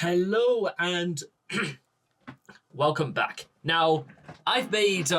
Hello and welcome back. Now, I've made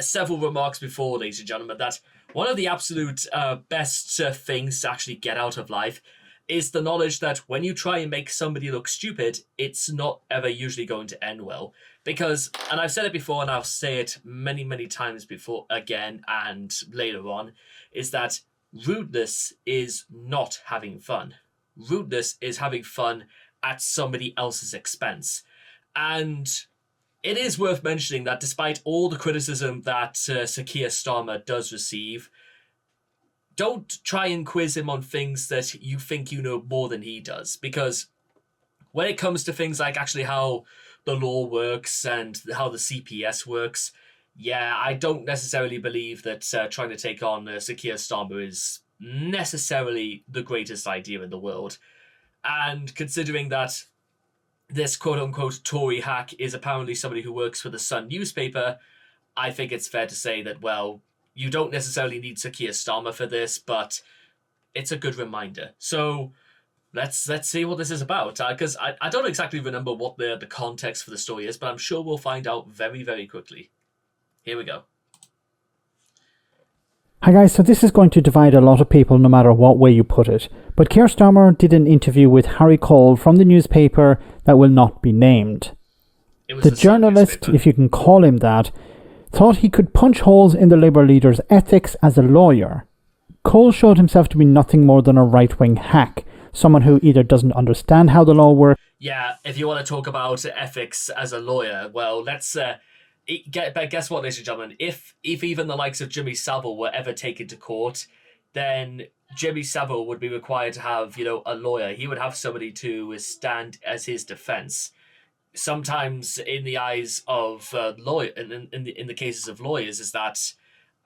several remarks before, ladies and gentlemen, that one of the absolute best things to actually get out of life is the knowledge that when you try and make somebody look stupid, it's not ever usually going to end well. Because, and I've said it before and I'll say it many, many times before again and later on, is that rudeness is not having fun. Rudeness is having fun at somebody else's expense. And it is worth mentioning that despite all the criticism that Keir Starmer does receive, don't try and quiz him on things that you think you know more than he does. Because when it comes to things like actually how the law works and how the CPS works, yeah, I don't necessarily believe that trying to take on Keir Starmer is necessarily the greatest idea in the world. And considering that this quote-unquote Tory hack is apparently somebody who works for the Sun newspaper, I think it's fair to say that, well, you don't necessarily need Keir Starmer for this, but it's a good reminder. So let's see what this is about, because I don't exactly remember what the context for the story is, but I'm sure we'll find out very, very quickly. Here we go. Hi guys, so this is going to divide a lot of people no matter what way you put it. But Keir Starmer did an interview with Harry Cole from the newspaper that will not be named. The journalist, if you can call him that, thought he could punch holes in the Labour leader's ethics as a lawyer. Cole showed himself to be nothing more than a right-wing hack, someone who either doesn't understand how the law works. Yeah, if you want to talk about ethics as a lawyer, well, let's... guess what, ladies and gentlemen? If even the likes of Jimmy Savile were ever taken to court, then Jimmy Savile would be required to have, a lawyer. He would have somebody to stand as his defense. Sometimes, in the eyes of in the cases of lawyers, is that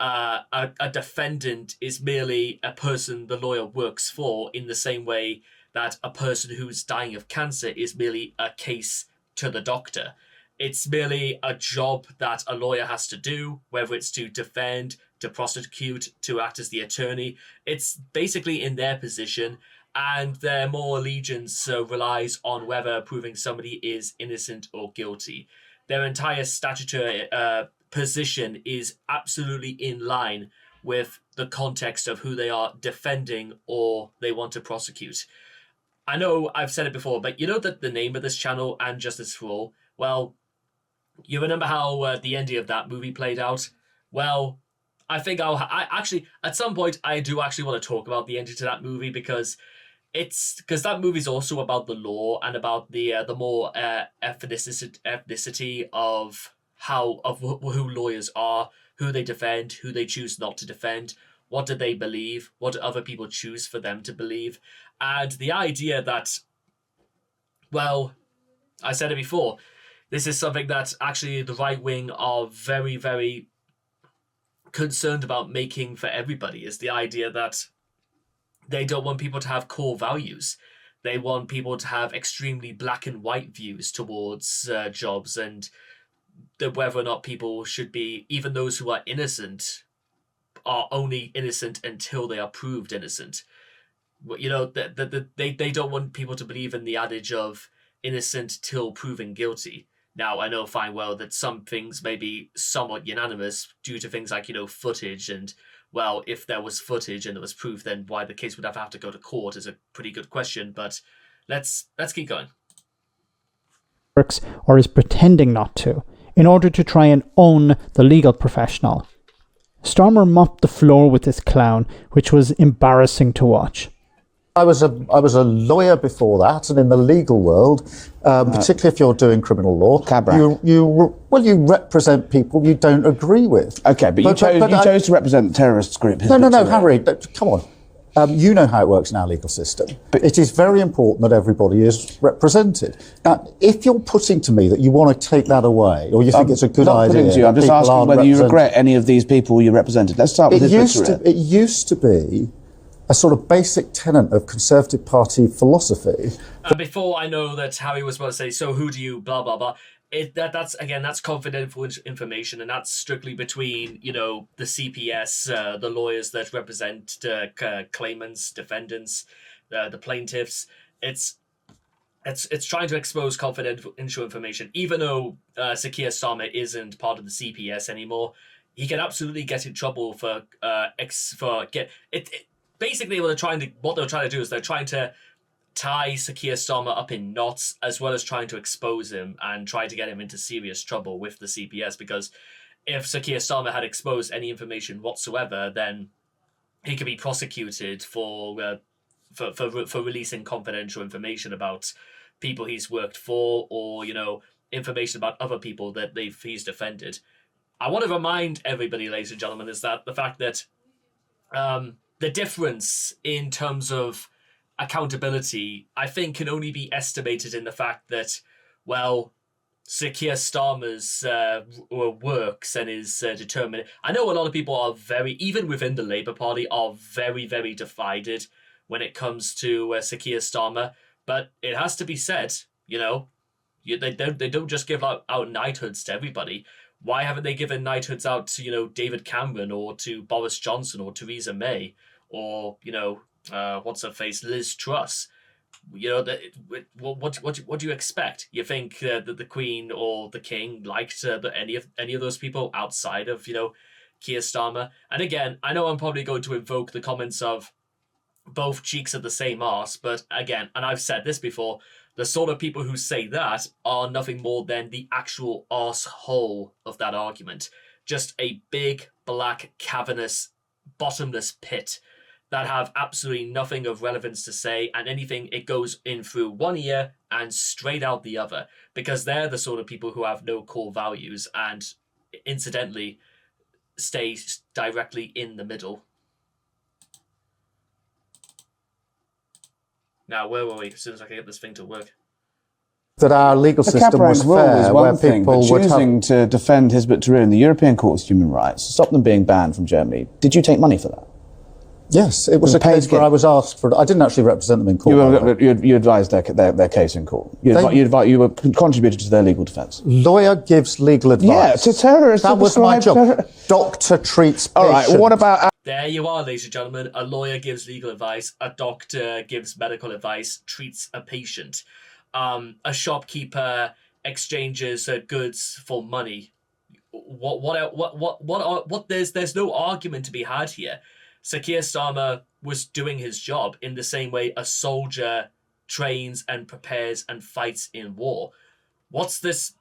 a defendant is merely a person the lawyer works for, in the same way that a person who's dying of cancer is merely a case to the doctor. It's merely a job that a lawyer has to do, whether it's to defend, to prosecute, to act as the attorney. It's basically in their position, and their moral allegiance relies on whether proving somebody is innocent or guilty. Their entire statutory position is absolutely in line with the context of who they are defending or they want to prosecute. I know I've said it before, but you know that the name of this channel, And Justice for All, well, you remember how the ending of that movie played out? Well, I think I actually, at some point, I do actually want to talk about the ending to that movie, because that movie is also about the law and about the more ethnicity of who lawyers are, who they defend, who they choose not to defend, what do they believe, what do other people choose for them to believe, and the idea that, well, I said it before, this is something that actually the right wing are very, very concerned about making for everybody, is the idea that they don't want people to have core values. They want people to have extremely black and white views towards jobs, and whether or not people should be, even those who are innocent, are only innocent until they are proved innocent. They don't want people to believe in the adage of innocent till proven guilty. Now, I know fine well that some things may be somewhat unanimous due to things like, footage, and, well, if there was footage and there was proof, then why the case would have to go to court is a pretty good question, but let's keep going. Works, or is pretending not to, in order to try and own the legal professional. Starmer mopped the floor with this clown, which was embarrassing to watch. I was a lawyer before that, and in the legal world, particularly if you're doing criminal law, you represent people you don't agree with. Okay, but you chose to represent the terrorist group. No, Harry, come on. You know how it works in our legal system. But it is very important that everybody is represented. Now, if you're putting to me that you want to take that away, or you think it's a good idea... I'm just asking whether you regret any of these people you represented. Let's start with It used to be a sort of basic tenet of Conservative Party philosophy. Before I know that Harry was about to say, so who do you, blah, blah, blah, that's confidential information, and that's strictly between, the CPS, the lawyers that represent claimants, defendants, the plaintiffs. It's it's trying to expose confidential information. Even though Sir Keir Starmer isn't part of the CPS anymore, he can absolutely get in trouble for basically what they're trying to do is they're trying to tie Sir Keir Starmer up in knots, as well as trying to expose him and try to get him into serious trouble with the CPS, because if Sir Keir Starmer had exposed any information whatsoever, then he could be prosecuted for releasing confidential information about people he's worked for, or information about other people that he's defended. I want to remind everybody, ladies and gentlemen, is that the fact that the difference in terms of accountability, I think, can only be estimated in the fact that, well, Sir Keir Starmer's works and his determination. I know a lot of people are even within the Labour Party, are very, very divided when it comes to Sir Keir Starmer. But it has to be said, they don't just give out knighthoods to everybody. Why haven't they given knighthoods out to, David Cameron, or to Boris Johnson, or Theresa May, or, what's her face, Liz Truss? What do you expect? You think that the Queen or the King liked any of those people outside of Keir Starmer? And again, I know I'm probably going to invoke the comments of both cheeks of the same arse, but again, and I've said this before, the sort of people who say that are nothing more than the actual arsehole of that argument. Just a big, black, cavernous, bottomless pit that have absolutely nothing of relevance to say, and anything, it goes in through one ear and straight out the other, because they're the sort of people who have no core values and, incidentally, stay directly in the middle. Now, where were we? As soon as I can get this thing to work. That our legal system was fair, where people would choosing to defend Hizb ut-Tahrir in the European Court of Human Rights, stop them being banned from Germany. Did you take money for that? Yes, it was a case where I was asked for. I didn't actually represent them in court. You advised their case in court. You were contributed to their legal defence. Lawyer gives legal advice. Yeah, to terrorists. That was my job. Doctor treats patient. All right, what about... There you are, ladies and gentlemen. A lawyer gives legal advice. A doctor gives medical advice. Treats a patient. A shopkeeper exchanges goods for money. There's no argument to be had here. Sir Keir Starmer was doing his job in the same way a soldier trains and prepares and fights in war. What's this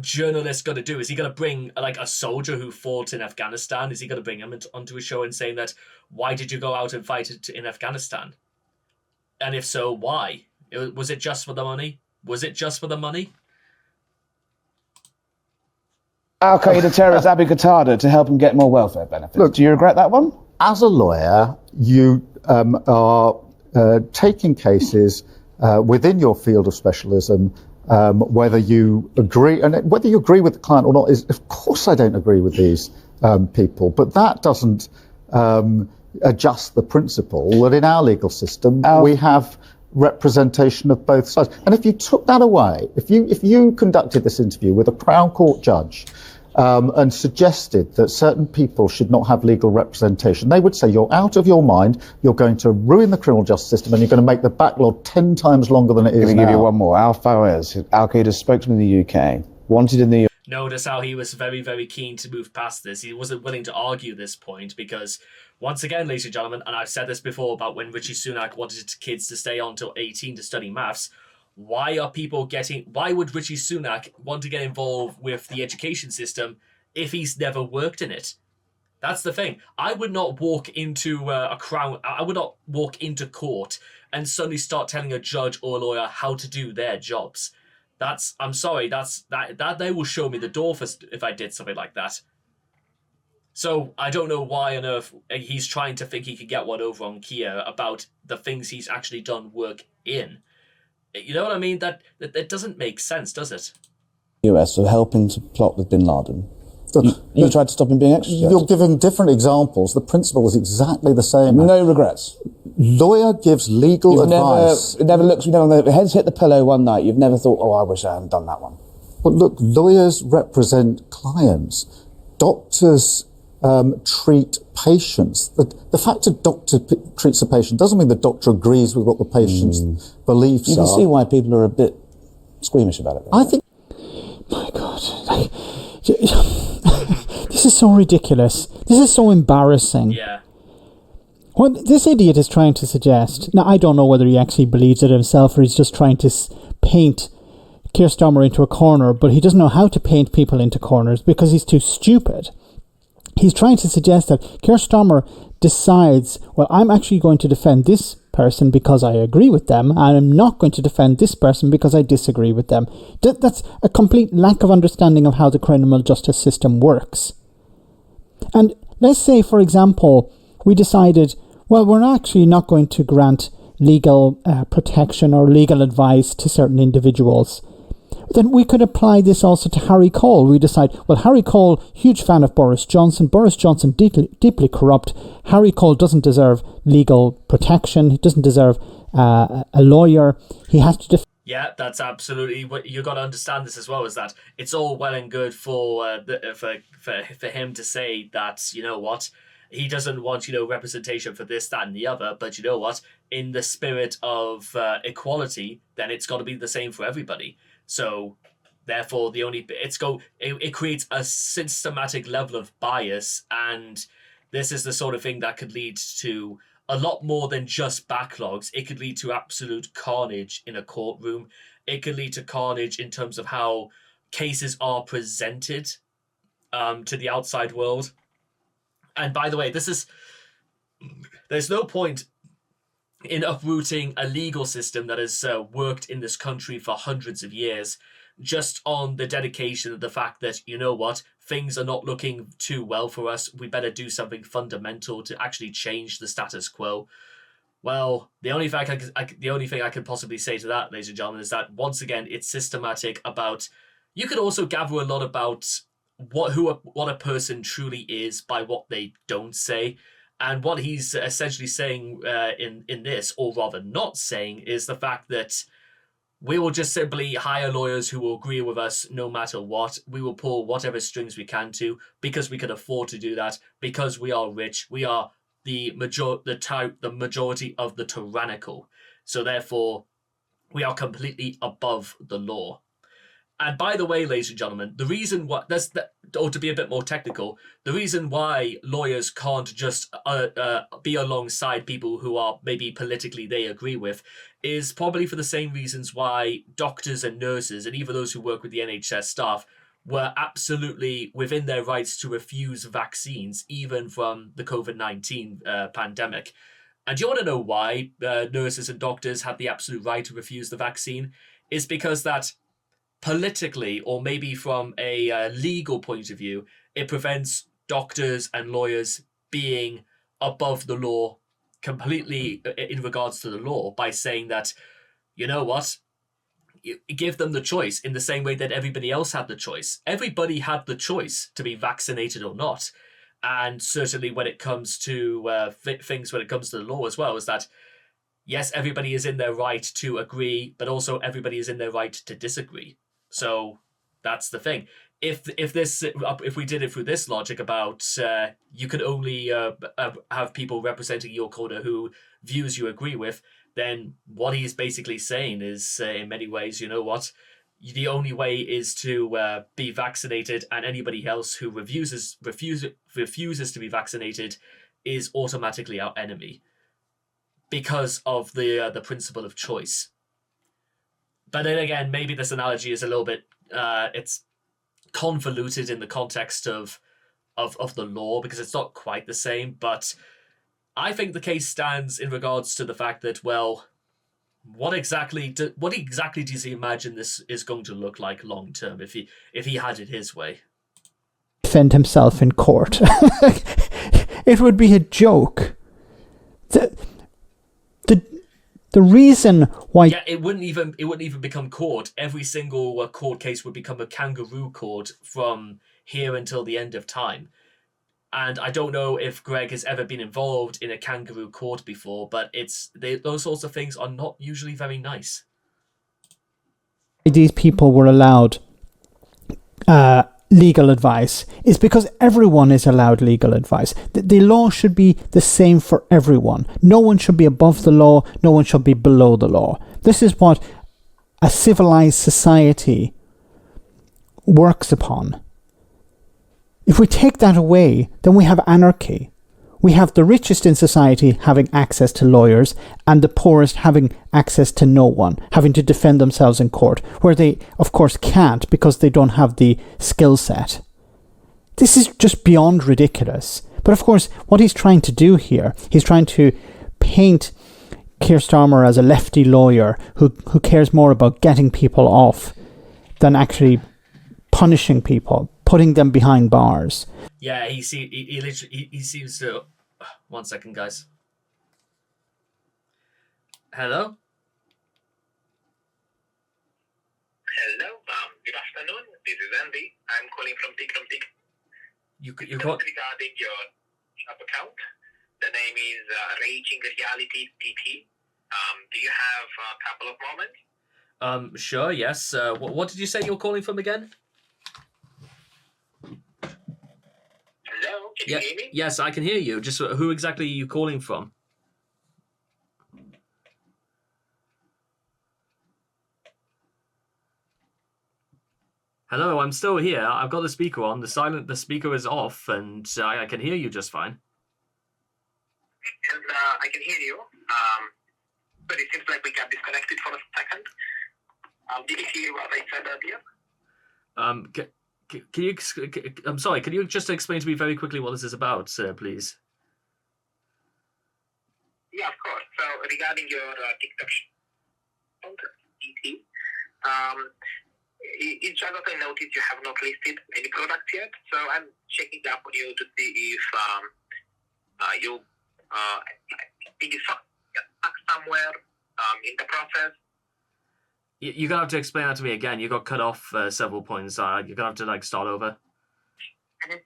journalist going to do? Is he going to bring a soldier who fought in Afghanistan? Is he going to bring him onto a show and saying that, why did you go out and fight in Afghanistan? And if so, why? Was it just for the money? Was it just for the money? Al-Qaeda terrorist Abu Qatada to help him get more welfare benefits. Look, do you regret that one? As a lawyer, you are taking cases within your field of specialism, whether you agree with the client or not. Of course I don't agree with these people, but that doesn't adjust the principle that in our legal system we have representation of both sides. And if you took that away, if you conducted this interview with a Crown Court judge and suggested that certain people should not have legal representation, they would say you're out of your mind, you're going to ruin the criminal justice system, and you're going to make the backlog 10 times longer than it is now. Let me give you one more. Al Fawaz, Al-Qaeda's spokesman in the UK, wanted in the... Notice how he was very, very keen to move past this. He wasn't willing to argue this point because, once again, ladies and gentlemen, and I've said this before about when Rishi Sunak wanted kids to stay on till 18 to study maths, why would Rishi Sunak want to get involved with the education system if he's never worked in it? That's the thing. I would not walk into I would not walk into court and suddenly start telling a judge or a lawyer how to do their jobs. I'm sorry, that they will show me the door if I did something like that. So I don't know why on earth he's trying to think he could get one over on Keir about the things he's actually done work in. You know what I mean? That doesn't make sense, does it? US for helping to plot with bin Laden. You tried to stop him being extradited. You're giving different examples. The principle is exactly the same. No regrets. Lawyer gives legal advice. Heads hit the pillow one night. You've never thought, I wish I hadn't done that one. But look, lawyers represent clients. Doctors treat patients. The fact a doctor treats a patient doesn't mean the doctor agrees with what the patient's beliefs are. You can see why people are a bit squeamish about it. I think... My God. This is so ridiculous. This is so embarrassing. Yeah. What this idiot is trying to suggest... Now, I don't know whether he actually believes it himself or he's just trying to paint Keir Starmer into a corner, but he doesn't know how to paint people into corners because he's too stupid. He's trying to suggest that Keir Starmer decides, well, I'm actually going to defend this person because I agree with them, and I'm not going to defend this person because I disagree with them. That's a complete lack of understanding of how the criminal justice system works. And let's say, for example, we decided, well, we're actually not going to grant legal protection or legal advice to certain individuals. Then we could apply this also to Harry Cole. We decide, well, Harry Cole, huge fan of Boris Johnson. Boris Johnson, deeply corrupt. Harry Cole doesn't deserve legal protection. He doesn't deserve a lawyer. He has to... Yeah, that's absolutely what you got to understand. This as well, is that it's all well and good for him to say that, you know what, he doesn't want, representation for this, that, and the other. But you know what, in the spirit of equality, then it's got to be the same for everybody. So, therefore, it creates a systematic level of bias, and this is the sort of thing that could lead to a lot more than just backlogs. It could lead to absolute carnage in a courtroom. It could lead to carnage in terms of how cases are presented to the outside world. And by the way, there's no point in uprooting a legal system that has worked in this country for hundreds of years, just on the dedication of the fact that, you know what, things are not looking too well for us. We better do something fundamental to actually change the status quo. Well, the only thing I can possibly say to that, ladies and gentlemen, is that once again, it's systematic about. You could also gather a lot about what a person truly is by what they don't say. And what he's essentially saying in this, or rather not saying, is the fact that we will just simply hire lawyers who will agree with us no matter what. We will pull whatever strings we can to because we can afford to do that, because we are rich. We are the majority of the tyrannical. So therefore, we are completely above the law. And by the way, ladies and gentlemen, the reason why or to be a bit more technical, the reason why lawyers can't just be alongside people who are maybe politically they agree with is probably for the same reasons why doctors and nurses and even those who work with the NHS staff were absolutely within their rights to refuse vaccines, even from the COVID-19 pandemic. And do you want to know why nurses and doctors have the absolute right to refuse the vaccine? It's because that politically, or maybe from a legal point of view, it prevents doctors and lawyers being above the law completely in regards to the law by saying that, you know what, you give them the choice in the same way that everybody else had the choice. Everybody had the choice to be vaccinated or not. And certainly when it comes to things, when it comes to the law as well, is that yes, everybody is in their right to agree, but also everybody is in their right to disagree. So that's the thing. If we did it through this logic about you could only have people representing your corner who views you agree with, then what he's basically saying is, in many ways, you know what, the only way is to be vaccinated, and anybody else who refuses to be vaccinated is automatically our enemy because of the principle of choice. But then again, maybe this analogy is a little bit it's convoluted in the context of the law, because it's not quite the same. But I think the case stands in regards to the fact that, well, what exactly does he imagine this is going to look like long term if he had it his way? Defend himself in court. It would be a joke. The reason why... Yeah, it wouldn't even become court. Every single court case would become a kangaroo court from here until the end of time. And I don't know if Greg has ever been involved in a kangaroo court before, but those sorts of things are not usually very nice. These people were allowed legal advice is because everyone is allowed legal advice. The law should be the same for everyone. No one should be above the law. No one should be below the law. This is what a civilized society works upon. If we take that away, then we have anarchy. We have the richest in society having access to lawyers and the poorest having access to no one, having to defend themselves in court, where they, of course, can't because they don't have the skill set. This is just beyond ridiculous. But of course, what he's trying to do here, he's trying to paint Keir Starmer as a lefty lawyer who cares more about getting people off than actually punishing people, putting them behind bars. Yeah, he seems to... One second, guys. Hello? Hello, good afternoon. This is Andy. I'm calling from Tik. You call... Regarding your shop account. The name is Raging Reality TT. Do you have a couple of moments? Sure, yes. What did you say you're calling from again? Hello, can you hear me? Yes, I can hear you. Just who exactly are you calling from? Hello, I'm still here. I've got the speaker on. The speaker is off, and I can hear you just fine. And I can hear you. But it seems like we got disconnected for a second. Did you hear what I said earlier? Can you? I'm sorry. Can you just explain to me very quickly what this is about, please? Yeah, of course. So regarding your TikTok account, TT, it's just that I noticed you have not listed any products yet. So I'm checking up on you to see if you think you stuck somewhere in the process. You're going to have to explain that to me again. You got cut off several points. You're going to have to start over. Okay,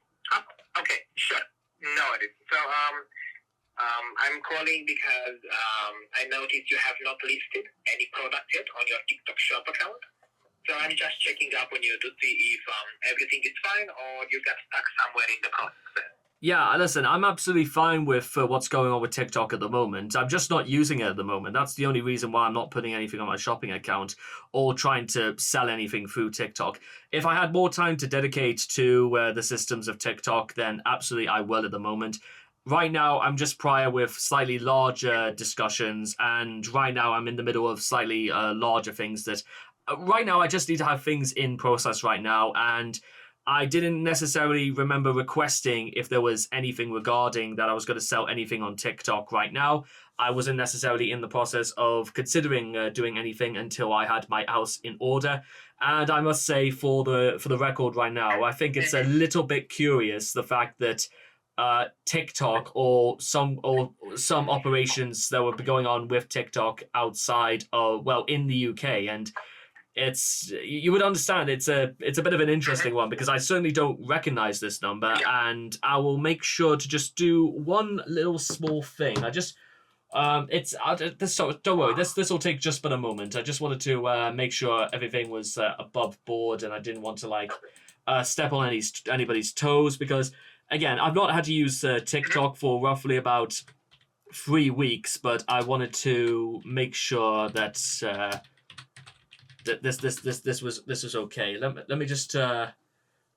sure. No worries. So I'm calling because I noticed you have not listed any product yet on your TikTok shop account. So I'm just checking up on you to see if everything is fine or you got stuck somewhere in the process. Yeah, listen, I'm absolutely fine with what's going on with TikTok at the moment. I'm just not using it at the moment. That's the only reason why I'm not putting anything on my shopping account or trying to sell anything through TikTok. If I had more time to dedicate to the systems of TikTok, then absolutely I will at the moment. Right now, I'm just prior with slightly larger discussions, and right now I'm in the middle of slightly larger things that... right now, I just need to have things in process right now, and I didn't necessarily remember requesting if there was anything regarding that I was going to sell anything on TikTok right now. I wasn't necessarily in the process of considering doing anything until I had my house in order. And I must say, for the record right now, I think it's a little bit curious, the fact that TikTok or some operations that would be going on with TikTok outside of, well, in the UK, and you would understand it's a bit of an interesting one because I certainly don't recognize this number, and I will make sure to just do one little small thing. Don't worry, this will take just but a moment. I just wanted to make sure everything was above board, and I didn't want to step on anybody's toes, because again, I've not had to use TikTok for roughly about 3 weeks, but I wanted to make sure that that this was okay. Let me just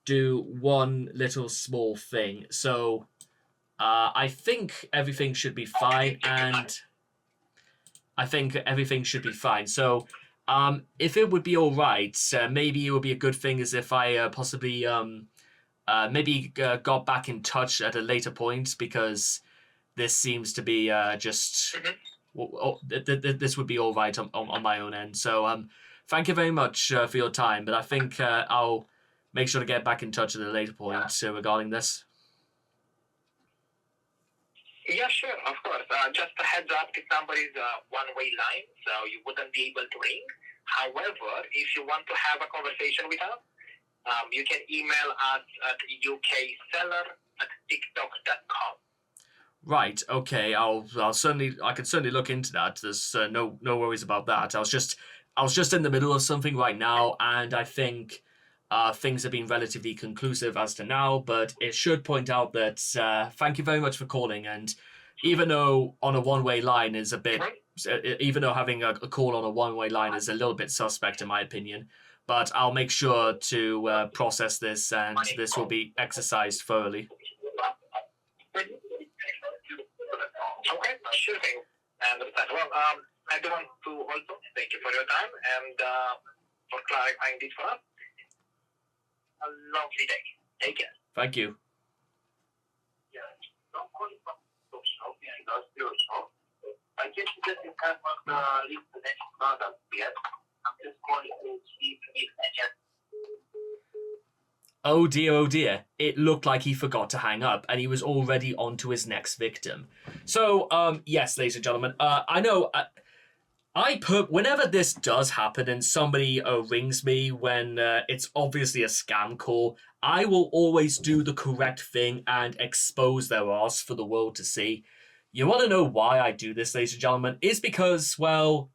do one little small thing. So I think everything should be fine, and I think everything should be fine. So if it would be all right, maybe it would be a good thing is if I possibly maybe got back in touch at a later point, because this seems to be just this would be all right on my own end. So thank you very much for your time, but I think I'll make sure to get back in touch at a later point regarding this. Yeah, sure, of course. Just a heads up, this number is a one-way line, so you wouldn't be able to ring. However, if you want to have a conversation with us, you can email us at ukseller@tiktok.com. Right. Okay. I can certainly look into that. There's no worries about that. I was just in the middle of something right now, and I think things have been relatively conclusive as to now, but it should point out that thank you very much for calling. And even though on a one-way line is a bit, even though having a call on a one-way line is a little bit suspect in my opinion, but I'll make sure to process this, and this will be exercised thoroughly. Okay, sure thing. I understand. Well, I do want to also thank you for your time and for clarifying this for us. A lovely day. Take care. Thank you. I guess this is kind of the least the next product yet. I'm just calling to see if Oh dear. It looked like he forgot to hang up and he was already on to his next victim. So, yes, ladies and gentlemen, I know whenever this does happen and somebody rings me when it's obviously a scam call, I will always do the correct thing and expose their arse for the world to see. You want to know why I do this, ladies and gentlemen? It's because, well,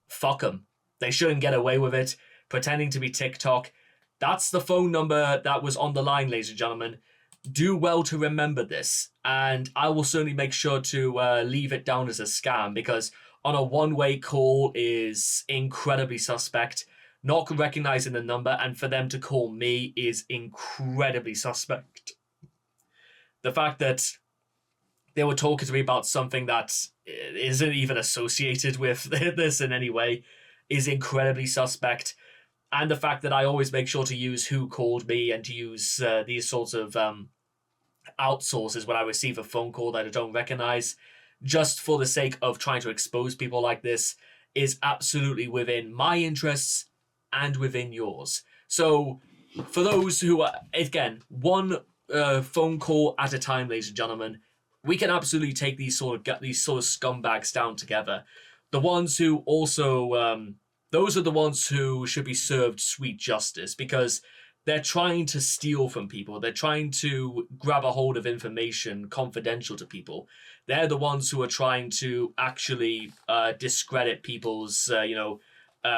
fuck them. They shouldn't get away with it, pretending to be TikTok. That's the phone number that was on the line, ladies and gentlemen. Do well to remember this, and I will certainly make sure to leave it down as a scam, because on a one-way call is incredibly suspect. Not recognizing the number, and for them to call me is incredibly suspect. The fact that they were talking to me about something that isn't even associated with this in any way is incredibly suspect. And the fact that I always make sure to use who called me and to use these sorts of outsources when I receive a phone call that I don't recognize, just for the sake of trying to expose people like this, is absolutely within my interests and within yours. So for those who are, again, one phone call at a time, ladies and gentlemen, we can absolutely take these sort of scumbags down together. The ones who also, those are the ones who should be served sweet justice, because they're trying to steal from people. They're trying to grab a hold of information confidential to people. They're the ones who are trying to actually discredit people's,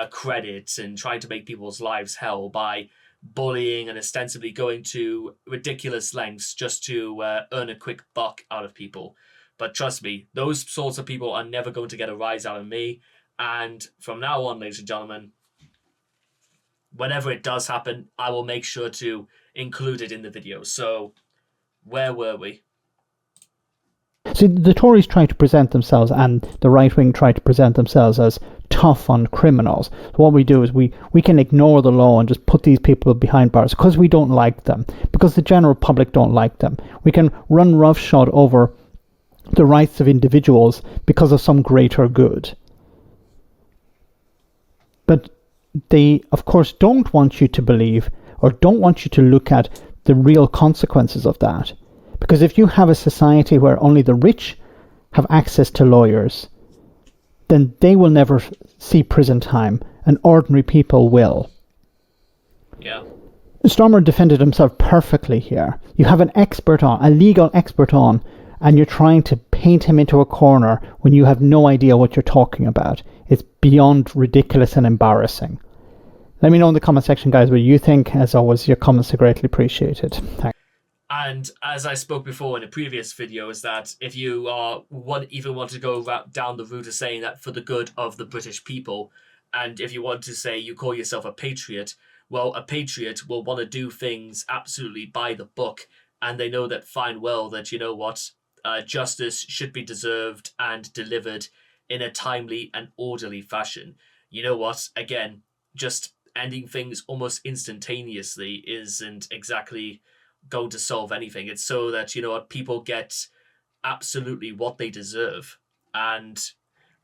credit and trying to make people's lives hell by bullying and ostensibly going to ridiculous lengths just to earn a quick buck out of people. But trust me, those sorts of people are never going to get a rise out of me. And from now on, ladies and gentlemen, whenever it does happen, I will make sure to include it in the video. So, where were we? See, the Tories try to present themselves, and the right wing try to present themselves as tough on criminals. So what we do is we can ignore the law and just put these people behind bars because we don't like them, because the general public don't like them. We can run roughshod over the rights of individuals because of some greater good. But they, of course, don't want you to believe or don't want you to look at the real consequences of that. Because if you have a society where only the rich have access to lawyers, then they will never see prison time, and ordinary people will. Yeah. Starmer defended himself perfectly here. You have an expert on, a legal expert on, and you're trying to paint him into a corner when you have no idea what you're talking about. It's beyond ridiculous and embarrassing. Let me know in the comment section, guys, what you think. As always, your comments are greatly appreciated. Thanks. And as I spoke before in a previous video, is that if you even want to go down the route of saying that for the good of the British people, and if you want to say you call yourself a patriot, well, a patriot will want to do things absolutely by the book, and they know that fine well that, you know what, justice should be deserved and delivered in a timely and orderly fashion. You know what, again, just ending things almost instantaneously isn't exactly going to solve anything. It's so that, you know what, people get absolutely what they deserve. And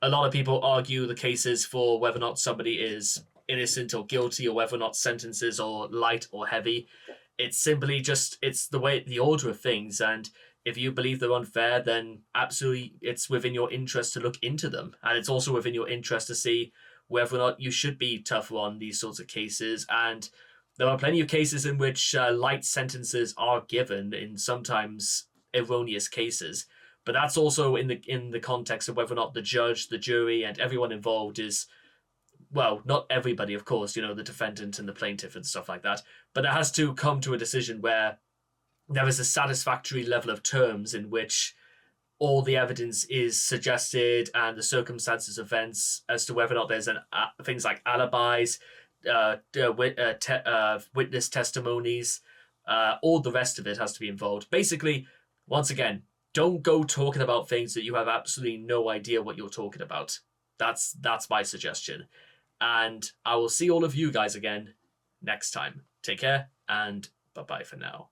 a lot of people argue the cases for whether or not somebody is innocent or guilty, or whether or not sentences are light or heavy. It's simply just, it's the order of things. And if you believe they're unfair, then absolutely it's within your interest to look into them. And it's also within your interest to see whether or not you should be tougher on these sorts of cases. And there are plenty of cases in which light sentences are given in sometimes erroneous cases. But that's also in the context of whether or not the judge, the jury, and everyone involved is well, not everybody, of course, you know, the defendant and the plaintiff and stuff like that, but it has to come to a decision where there is a satisfactory level of terms in which all the evidence is suggested and the circumstances of events as to whether or not there's things like alibis, witness testimonies, all the rest of it has to be involved. Basically, once again, don't go talking about things that you have absolutely no idea what you're talking about. That's my suggestion. And I will see all of you guys again next time. Take care, and bye-bye for now.